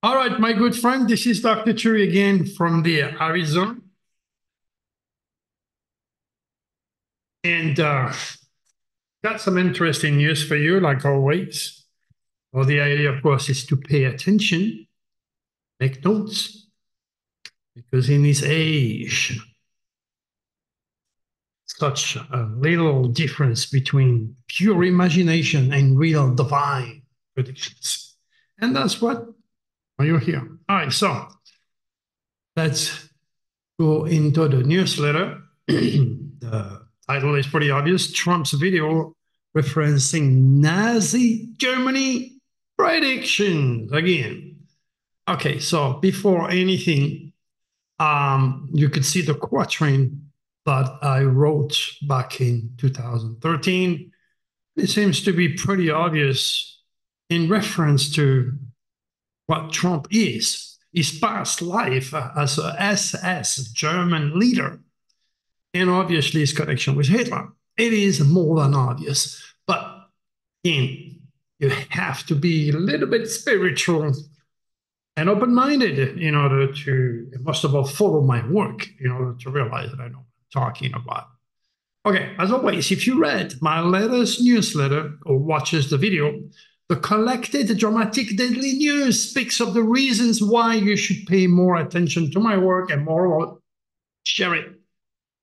All right, my good friend, this is Dr. Turi again from the Arizona. And got some interesting news for you, like always. Well, the idea, of course, is to pay attention, make notes, because in this age, such a little difference between pure imagination and real divine predictions. And that's what you're here. All right, so let's go into the newsletter. The title is pretty obvious. Trump's video referencing Nazi Germany predictions again. Okay, so before anything, you could see the quatrain that I wrote back in 2013. It seems to be pretty obvious in reference to what Trump is, his past life as a SS German leader, and obviously his connection with Hitler. It is more than obvious. But again, you have to be a little bit spiritual and open-minded in order to, most of all, follow my work in order to realize that I know what I'm talking about. Okay, as always, if you read my latest newsletter or watches the video, the collected dramatic deadly news speaks of the reasons why you should pay more attention to my work and more share it.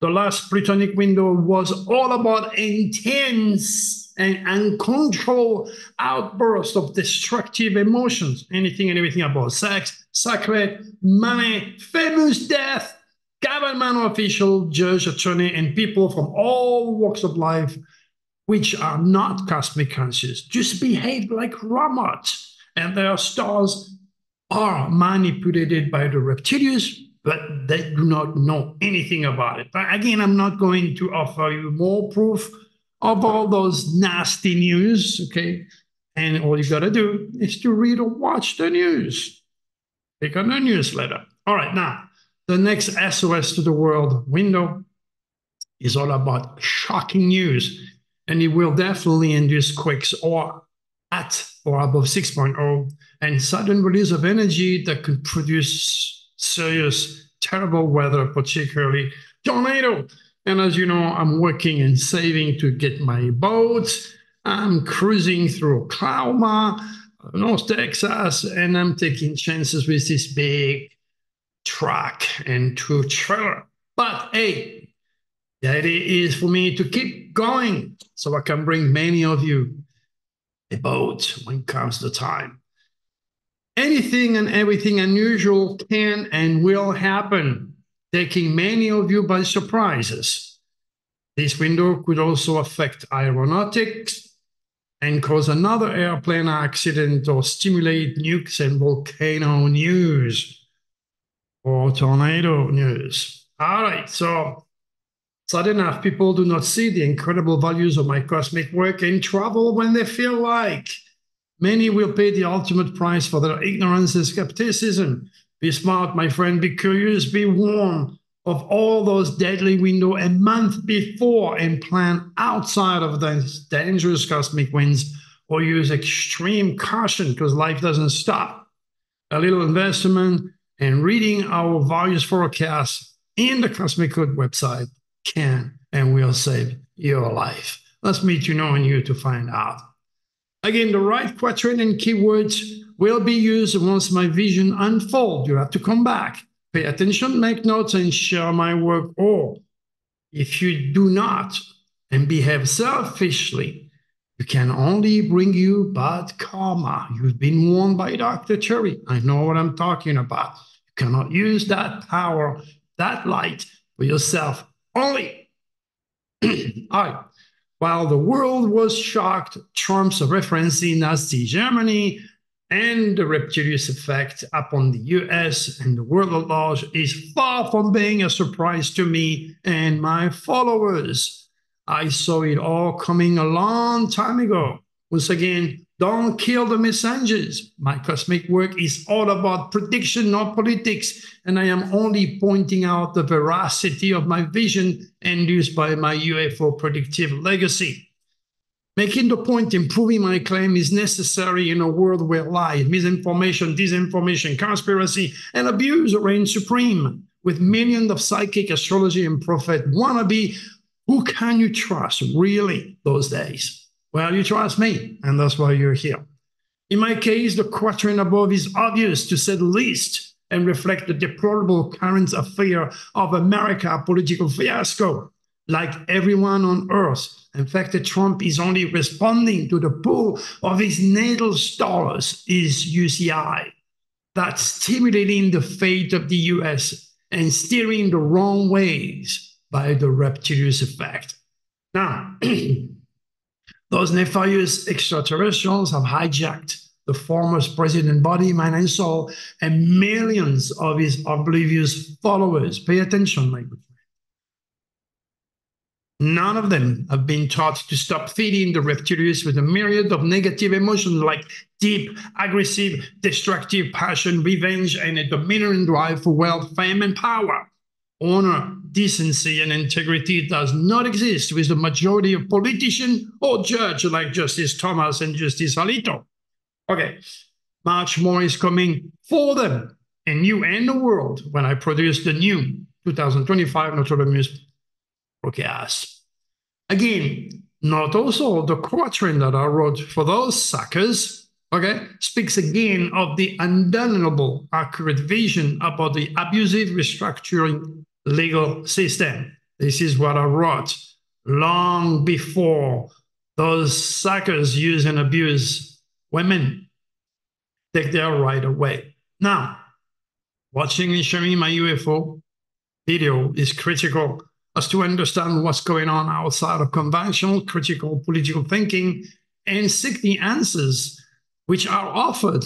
The last Plutonic window was all about intense and uncontrolled outbursts of destructive emotions. Anything and everything about sex, sacred, money, famous death, government official, judge, attorney, and people from all walks of life which are not cosmic conscious just behave like robots, and their stars are manipulated by the reptilians, but they do not know anything about it. But again, I'm not going to offer you more proof of all those nasty news, okay? And all you got to do is to read or watch the news. Click on the newsletter. All right, now, the next SOS to the world window is all about shocking news, and it will definitely induce quakes or at or above 6.0 and sudden release of energy that could produce serious, terrible weather, particularly tornado. And as you know, I'm working and saving to get my boat. I'm cruising through Oklahoma, North Texas, and I'm taking chances with this big truck and two trailer. But hey, the idea is for me to keep going so I can bring many of you a boat when comes the time. Anything and everything unusual can and will happen, taking many of you by surprises. This window could also affect aeronautics and cause another airplane accident or stimulate nukes and volcano news or tornado news. All right, so sudden enough, people do not see the incredible values of my cosmic work and travel when they feel like. Many will pay the ultimate price for their ignorance and skepticism. Be smart, my friend. Be curious. Be warned of all those deadly windows a month before and plan outside of those dangerous cosmic winds or use extreme caution because life doesn't stop. A little investment and reading our various forecasts in the Cosmic Code website can and will save your life. Let's meet you knowing you to find out. Again, the right quatrain and keywords will be used once my vision unfolds. You have to come back, pay attention, make notes, and share my work. Or if you do not and behave selfishly, you can only bring you bad karma. You've been warned by Dr. Cherry. I know what I'm talking about. You cannot use that power, that light for yourself only. All right. While the world was shocked, Trump's referencing Nazi Germany and the reptilian effect upon the US and the world at large is far from being a surprise to me and my followers. I saw it all coming a long time ago. Once again, don't kill the messengers. My cosmic work is all about prediction, not politics, and I am only pointing out the veracity of my vision induced by my UFO predictive legacy. Making the point in proving my claim is necessary in a world where lies, misinformation, disinformation, conspiracy, and abuse reign supreme. With millions of psychic, astrology, and prophet wannabe, who can you trust really those days? Well, you trust me, and that's why you're here. In my case, the quatrain above is obvious, to say the least, and reflect the deplorable current affair of America political fiasco. Like everyone on earth, in fact, Trump is only responding to the pull of his natal stars, his UCI, that's stimulating the fate of the US and steering the wrong ways by the reptilius effect. Now, those nefarious extraterrestrials have hijacked the former president body, mind, and soul, and millions of his oblivious followers. Pay attention, my good friend. None of them have been taught to stop feeding the reptilians with a myriad of negative emotions like deep, aggressive, destructive passion, revenge, and a dominant drive for wealth, fame, and power. Honor, decency, and integrity does not exist with the majority of politicians or judges like Justice Thomas and Justice Alito. Okay, much more is coming for them and you and the world when I produce the new 2025 Nostradamus forecast. Again, not also the quatrain that I wrote for those suckers, okay, speaks again of the undeniable accurate vision about the abusive restructuring legal system. This is what I wrote long before those suckers use and abuse women. Take their right away. Now, watching and sharing my UFO video is critical as to understand what's going on outside of conventional critical political thinking and seek the answers which are offered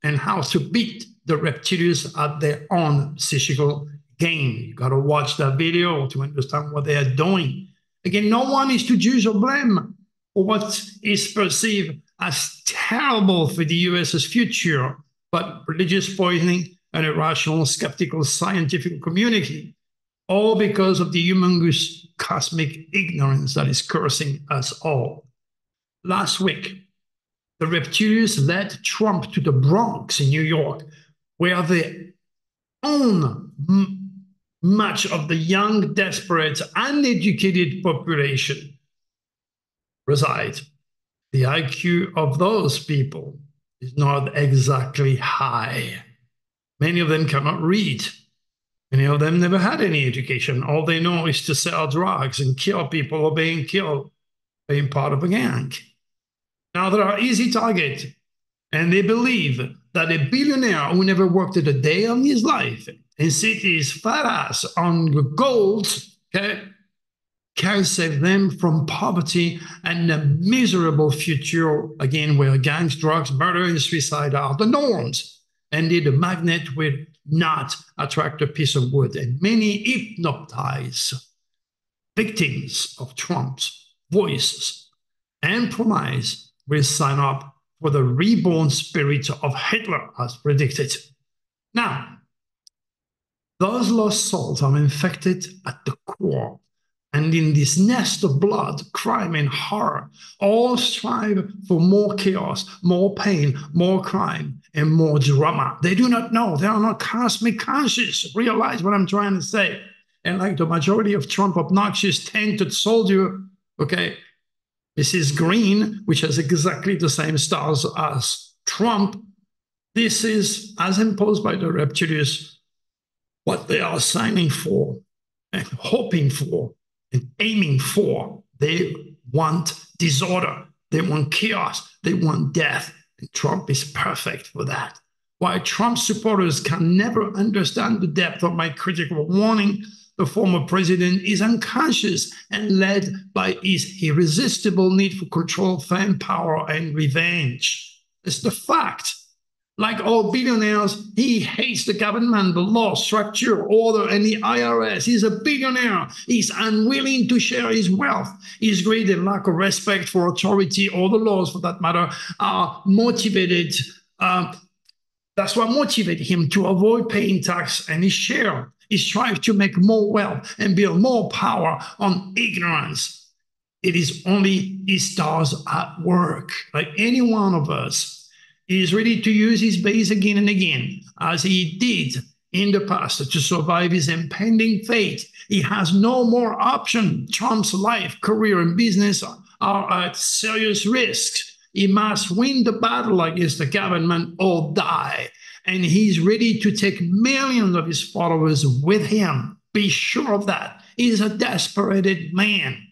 and how to beat the reptilians at their own psychical game. You got to watch that video to understand what they are doing. Again, no one is to judge or blame for what is perceived as terrible for the US's future, but religious poisoning and irrational, skeptical scientific community, all because of the humongous cosmic ignorance that is cursing us all. Last week, the reptilians led Trump to the Bronx in New York, where they own much of the young, desperate, uneducated population reside. The IQ of those people is not exactly high. Many of them cannot read. Many of them never had any education. All they know is to sell drugs and kill people or being killed, being part of a gang. Now, they are easy target, and they believe that a billionaire who never worked a day of his life and sit his fat ass on the gold, okay, can save them from poverty and a miserable future, again, where gangs, drugs, murder, and suicide are the norms. And the magnet will not attract a piece of wood. And many hypnotized victims of Trump's voices and promise will sign up for the reborn spirit of Hitler, as predicted. Now, those lost souls are infected at the core. And in this nest of blood, crime, and horror, all strive for more chaos, more pain, more crime, and more drama. They do not know. They are not cosmic conscious. Realize what I'm trying to say. And like the majority of Trump obnoxious tainted soldier, okay, Mrs. Green, which has exactly the same stars as Trump, this is, as imposed by the reptilians, what they are signing for and hoping for and aiming for. They want disorder. They want chaos. They want death. And Trump is perfect for that. While Trump supporters can never understand the depth of my critical warning, the former president is unconscious and led by his irresistible need for control, fame, power, and revenge. It's the fact. Like all billionaires, he hates the government, the law, structure, order, and the IRS. He's a billionaire. He's unwilling to share his wealth. His greed and lack of respect for authority, or the laws for that matter, are motivated. That's what motivated him to avoid paying tax and his share. He strives to make more wealth and build more power on ignorance. It is only his stars at work. Like any one of us, he is ready to use his base again and again, as he did in the past to survive his impending fate. He has no more option. Trump's life, career, and business are at serious risk. He must win the battle against the government or die. And he's ready to take millions of his followers with him. Be sure of that. He's a desperate man.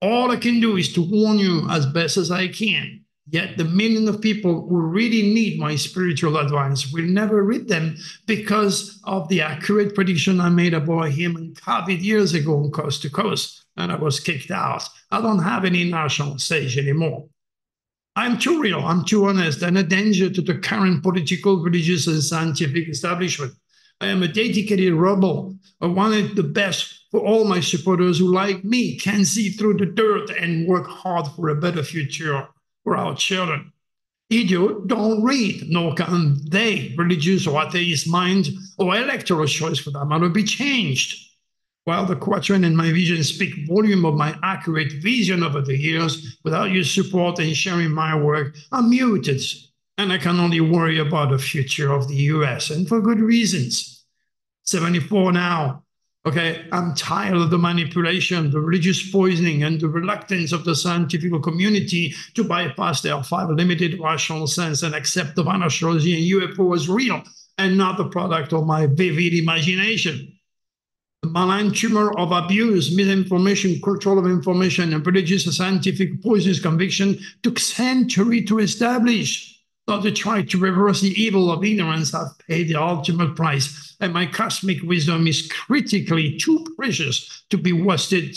All I can do is to warn you as best as I can. Yet the million of people who really need my spiritual advice will never read them because of the accurate prediction I made about him and COVID years ago on Coast to Coast, and I was kicked out. I don't have any national stage anymore. I'm too real, I'm too honest, and a danger to the current political, religious, and scientific establishment. I am a dedicated rebel. I wanted the best for all my supporters who, like me, can see through the dirt and work hard for a better future for our children. Idiot don't read, nor can they, religious or atheist mind or electoral choice for that matter, be changed. While the quatrain and my vision speak volume of my accurate vision over the years, without your support and sharing my work, I'm muted, and I can only worry about the future of the US, and for good reasons. 74 now. Okay, I'm tired of the manipulation, the religious poisoning, and the reluctance of the scientific community to bypass their five limited rational sense and accept the Vanashrozi and UFO as real and not the product of my vivid imagination. The malign tumor of abuse, misinformation, control of information, and religious and scientific poisonous conviction took centuries to establish. Not to try to reverse the evil of ignorance, I've paid the ultimate price, and my cosmic wisdom is critically too precious to be wasted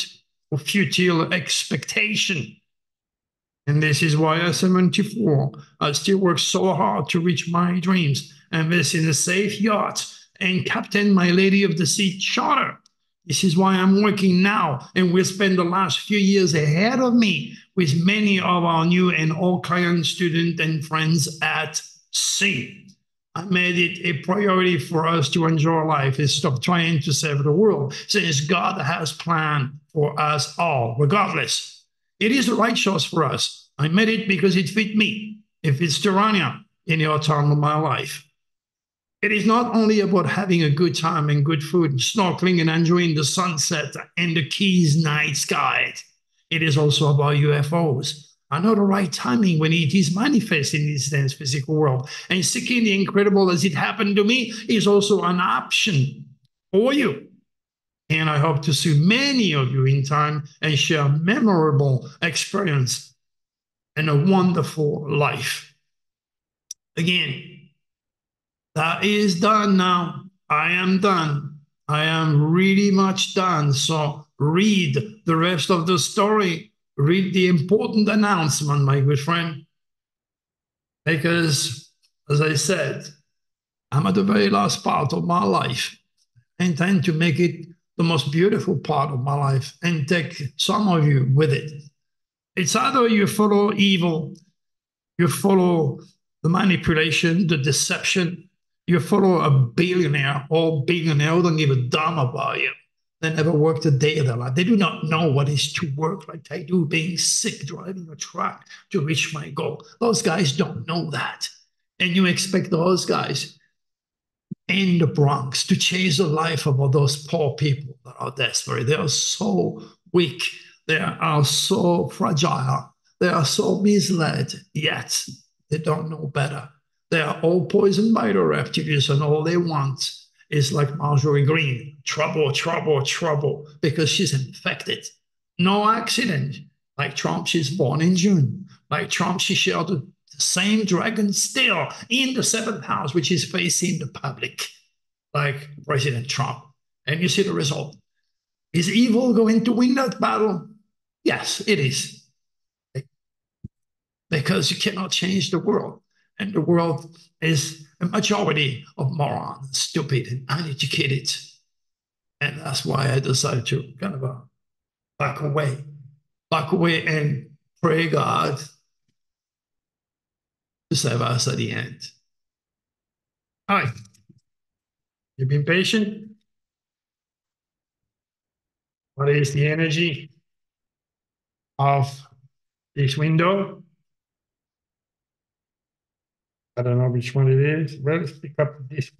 for futile expectation. And this is why at 74, I still work so hard to reach my dreams, invest in a safe yacht, and captain my Lady of the Sea charter. This is why I'm working now and will spend the last few years ahead of me with many of our new and old clients, students, and friends at sea. I made it a priority for us to enjoy life and stop trying to save the world, since God has planned for us all, regardless. It is the right choice for us. I made it because it fit me. It fits Terania in the time of my life. It is not only about having a good time and good food, snorkeling and enjoying the sunset and the Keys night sky. It is also about UFOs. I know the right timing when it is manifest in this dense physical world. And seeking the incredible as it happened to me is also an option for you. And I hope to see many of you in time and share a memorable experience and a wonderful life. Again, that is done now. I am done. I am really much done. So read the rest of the story. Read the important announcement, my good friend. Because, as I said, I'm at the very last part of my life. I intend to make it the most beautiful part of my life and take some of you with it. It's either you follow evil, you follow the manipulation, the deception, you follow a billionaire or billionaire who don't give a damn about you. They never worked a day of their life. They do not know what is to work like I do, being sick, driving a truck to reach my goal. Those guys don't know that. And you expect those guys in the Bronx to change the life of all those poor people that are desperate. They are so weak. They are so fragile. They are so misled, yet they don't know better. They are all poisoned by the reptilians, and all they want is like Marjorie Green, trouble, trouble, trouble, because she's infected. No accident. Like Trump, she's born in June. Like Trump, she shared the same dragon still in the seventh house, which is facing the public, like President Trump. And you see the result. Is evil going to win that battle? Yes, it is. Because you cannot change the world. And the world is a majority of morons, stupid, and uneducated. And that's why I decided to kind of back away and pray God to save us at the end. All right. You've been patient. What is the energy? of this window. I don't know which one it is. Well, let's pick up this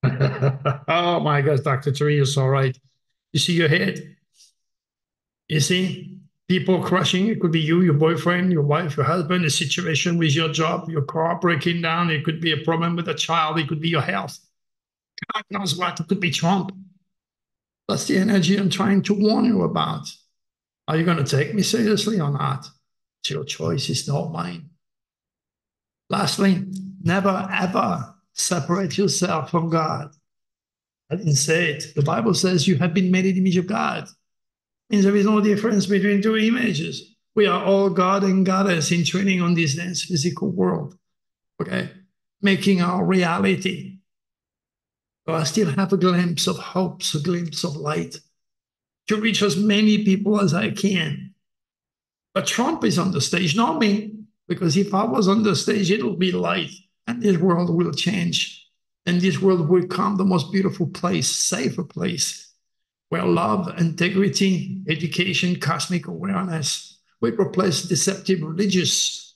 one. Oh my gosh, Dr. Therese, all right. You see your head? You see? People crushing. It could be you, your boyfriend, your wife, your husband, a situation with your job, your car breaking down. It could be a problem with a child. It could be your health. God knows what. It could be Trump. That's the energy I'm trying to warn you about. Are you going to take me seriously or not? It's your choice. It's not mine. Lastly, never ever separate yourself from God. I didn't say it. The Bible says you have been made in the image of God. It means there is no difference between two images. We are all God and goddess in training on this dense physical world. Okay? Making our reality. So I still have a glimpse of hope, a glimpse of light to reach as many people as I can. But Trump is on the stage, not me, because if I was on the stage, it will be light and this world will change. And this world will become the most beautiful place, safer place, where love, integrity, education, cosmic awareness will replace deceptive religious,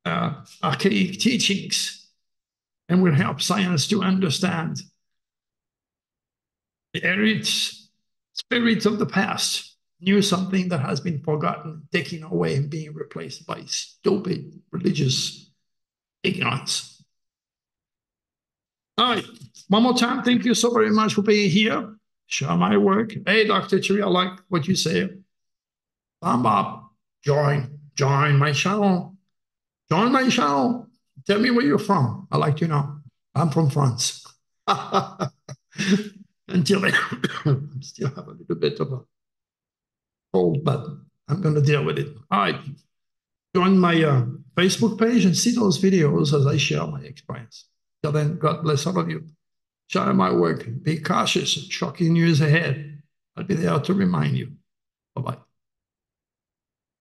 archaic teachings and will help science to understand the arid spirits of the past knew something that has been forgotten, taken away, and being replaced by stupid religious ignorance. All right, one more time, thank you so very much for being here. Share my work. Hey, Dr. Therese, I like what you say. Thumb up, join my channel. Join my channel. Tell me where you're from. I like to know. I'm from France. Until then, I still have a little bit of a cold, but I'm going to deal with it. All right. Join my Facebook page and see those videos as I share my experience. Till then, God bless all of you. Share my work. Be cautious. Shocking news ahead. I'll be there to remind you.